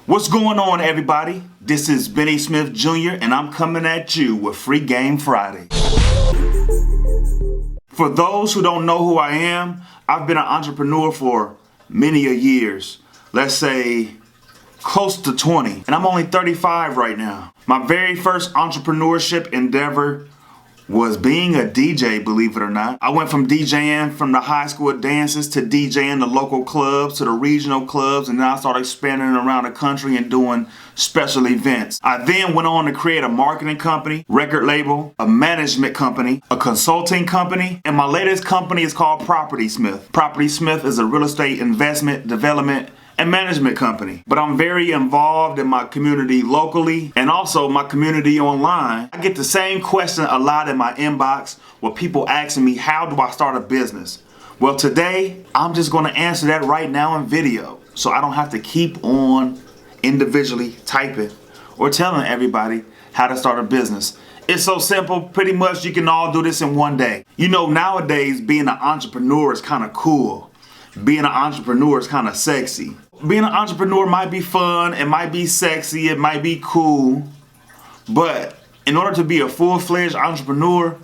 What's going on, everybody? This is Benny Smith Jr. and I'm coming at you with Free Game Friday. For those who don't know who I am, I've been an entrepreneur for many years. Let's say close to 20, and I'm only 35 right now. My very first entrepreneurship endeavor was being a DJ, believe it or not. I went from DJing from the high school dances to DJing the local clubs to the regional clubs, and then I started expanding around the country and doing special events. I then went on to create a marketing company, record label, a management company, a consulting company, and my latest company is called Property Smith. Property Smith is a real estate investment, development, and management company. But I'm very involved in my community locally and also my community online. I get the same question a lot in my inbox with people asking me, how do I start a business? Well, today, I'm just gonna answer that right now in video, so I don't have to keep on individually typing or telling everybody how to start a business. It's so simple, pretty much you can all do this in one day. You know, nowadays, being an entrepreneur is kind of cool. Being an entrepreneur is kind of sexy. Being an entrepreneur might be fun, it might be sexy, it might be cool, but in order to be a full-fledged entrepreneur,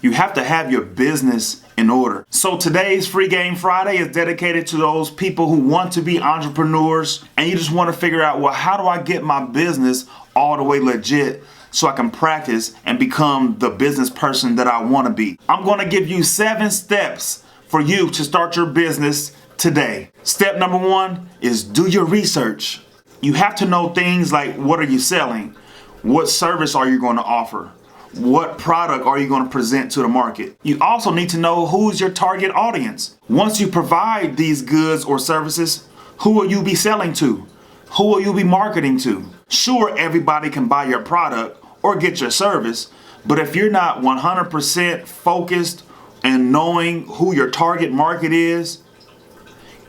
you have to have your business in order. So today's Free Game Friday is dedicated to those people who want to be entrepreneurs and you just want to figure out, well, how do I get my business all the way legit so I can practice and become the business person that I want to be? I'm going to give you 7 steps for you to start your business today. Step number 1 is do your research. You have to know things like, what are you selling? What service are you going to offer? What product are you going to present to the market? You also need to know who's your target audience. Once you provide these goods or services, who will you be selling to? Who will you be marketing to? Sure, everybody can buy your product or get your service, but if you're not 100% focused and knowing who your target market is,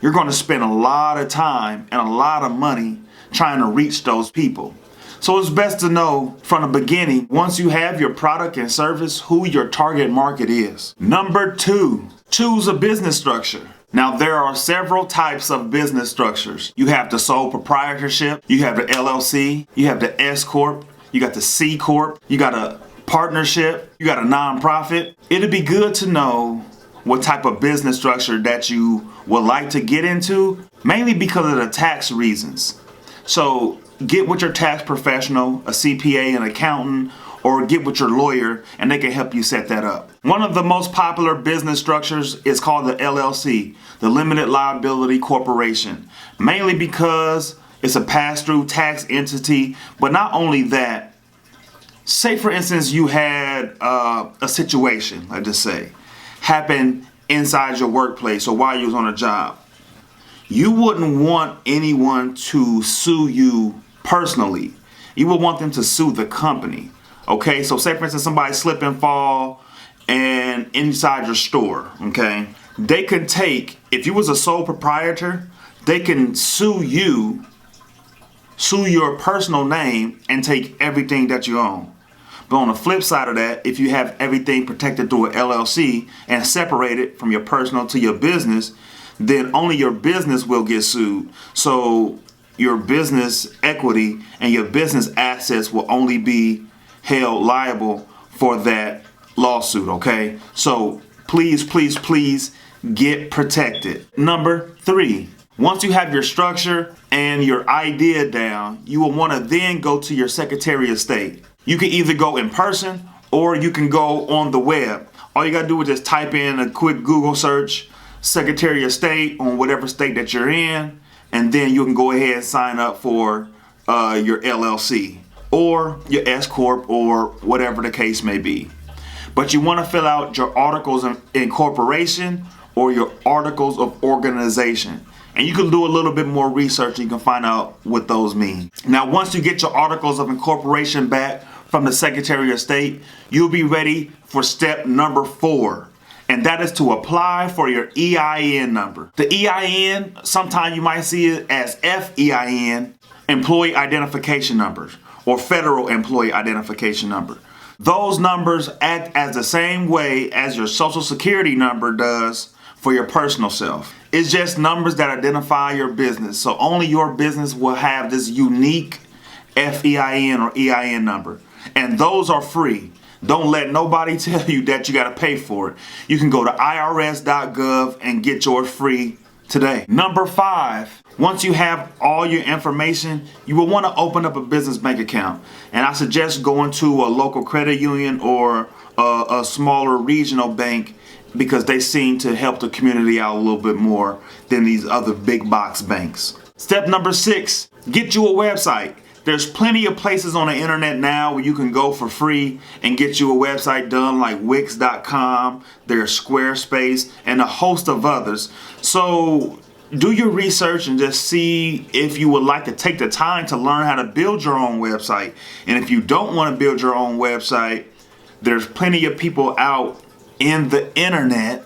you're going to spend a lot of time and a lot of money trying to reach those people. So it's best to know from the beginning, once you have your product and service, who your target market is. Number 2, choose a business structure. Now, there are several types of business structures. You have the sole proprietorship, you have the LLC, you have the S Corp, you got the C Corp, you got a partnership, you got a nonprofit. It'd be good to know what type of business structure that you would like to get into, mainly because of the tax reasons. So get with your tax professional, a CPA, an accountant, or get with your lawyer and they can help you set that up. One of the most popular business structures is called the LLC, the Limited Liability Corporation, mainly because it's a pass-through tax entity, but not only that, say for instance you had a situation, let's just say, happen inside your workplace or while you was on a job. You wouldn't want anyone to sue you personally. You would want them to sue the company. Okay, so say for instance somebody slip and fall and inside your store, okay, they could take, if you was a sole proprietor, they can sue you, sue your personal name and take everything that you own. But on the flip side of that, if you have everything protected through an LLC and separated from your personal to your business, then only your business will get sued. So your business equity and your business assets will only be held liable for that lawsuit, okay? So please, please, please get protected. Number 3, once you have your structure and your idea down, you will want to then go to your Secretary of State. You can either go in person or you can go on the web. All you gotta do is just type in a quick Google search, Secretary of State on whatever state that you're in, and then you can go ahead and sign up for your LLC or your S Corp or whatever the case may be. But you wanna fill out your articles of incorporation or your articles of organization. And you can do a little bit more research and you can find out what those mean. Now, once you get your articles of incorporation back from the Secretary of State, you'll be ready for step number 4. And that is to apply for your EIN number. The EIN, sometimes you might see it as FEIN, Employee Identification Numbers, or Federal Employee Identification Number. Those numbers act as the same way as your Social Security number does for your personal self. It's just numbers that identify your business. So only your business will have this unique FEIN or EIN number. And those are free. Don't let nobody tell you that you got to pay for it. You can go to irs.gov and get yours free today. Number 5, once you have all your information, you will want to open up a business bank account. And I suggest going to a local credit union or a smaller regional bank, because they seem to help the community out a little bit more than these other big box banks. Step number 6, get you a website. There's plenty of places on the internet now where you can go for free and get you a website done, like wix.com, there's Squarespace, and a host of others. So do your research and just see if you would like to take the time to learn how to build your own website. And if you don't want to build your own website, there's plenty of people out in the internet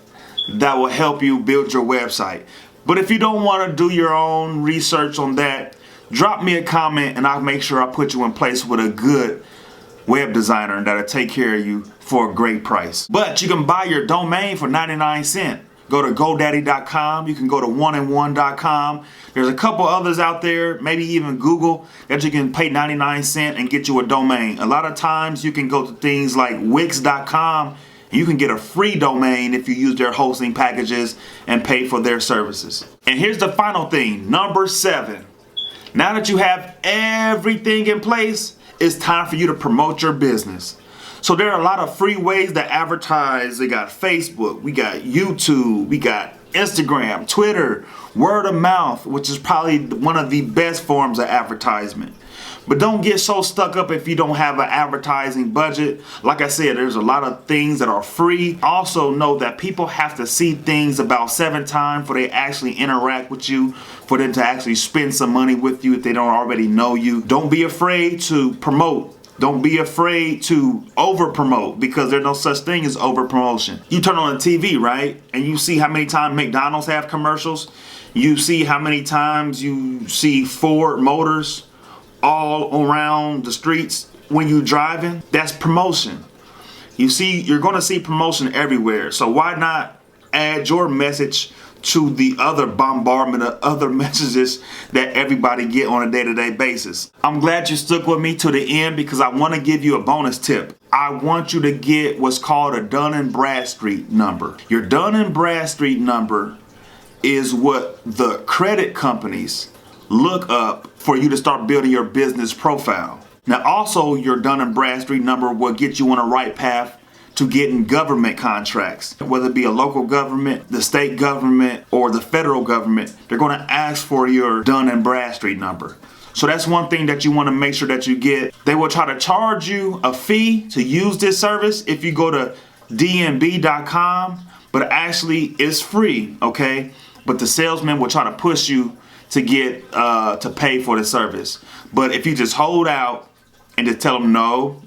that will help you build your website. But if you don't want to do your own research on that, drop me a comment and I'll make sure I put you in place with a good web designer that'll take care of you for a great price. But you can buy your domain for 99 cents. Go to GoDaddy.com. You can go to oneandone.com. There's a couple others out there, maybe even Google, that you can pay 99 cents and get you a domain. A lot of times you can go to things like Wix.com and you can get a free domain if you use their hosting packages and pay for their services. And here's the final thing, number 7. Now that you have everything in place, it's time for you to promote your business. So there are a lot of free ways to advertise. We got Facebook, we got YouTube, we got Instagram, Twitter, word of mouth, which is probably one of the best forms of advertisement. But don't get so stuck up if you don't have an advertising budget. Like I said, there's a lot of things that are free. Also know that people have to see things about 7 times before they actually interact with you, for them to actually spend some money with you if they don't already know you. Don't be afraid to promote. Don't be afraid to over promote, because there's no such thing as over promotion. You turn on the TV, right? And you see how many times McDonald's have commercials. You see how many times you see Ford Motors all around the streets when you're driving. That's promotion. You're going to see promotion everywhere. So why not add your message to the other bombardment of other messages that everybody get on a day-to-day basis? I'm glad you stuck with me to the end, because I want to give you a bonus tip. I want you to get what's called a Dun & Bradstreet number. Your Dun & Bradstreet number is what the credit companies look up for you to start building your business profile. Now also, your Dun & Bradstreet number will get you on the right path to getting government contracts. Whether it be a local government, the state government, or the federal government, they're going to ask for your Dun & Bradstreet number. So that's one thing that you want to make sure that you get. They will try to charge you a fee to use this service if you go to dnb.com, but actually it's free, okay? But the salesman will try to push you to get to pay for the service. But if you just hold out and just tell them no,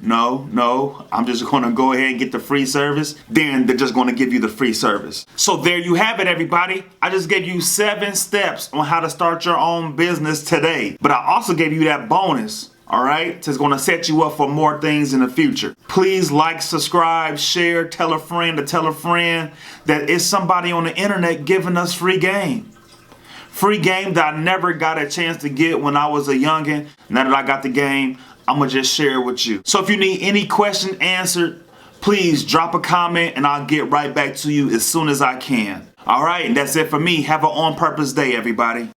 I'm just going to go ahead and get the free service, then they're just going to give you the free service. So there you have it, everybody. I just gave you 7 steps on how to start your own business today. But I also gave you that bonus, all right? It's going to set you up for more things in the future. Please like, subscribe, share, tell a friend to tell a friend that it's somebody on the internet giving us free game. Free game that I never got a chance to get when I was a youngin'. Now that I got the game, I'm going to just share it with you. So if you need any question answered, please drop a comment and I'll get right back to you as soon as I can. All right, and that's it for me. Have an on purpose day, everybody.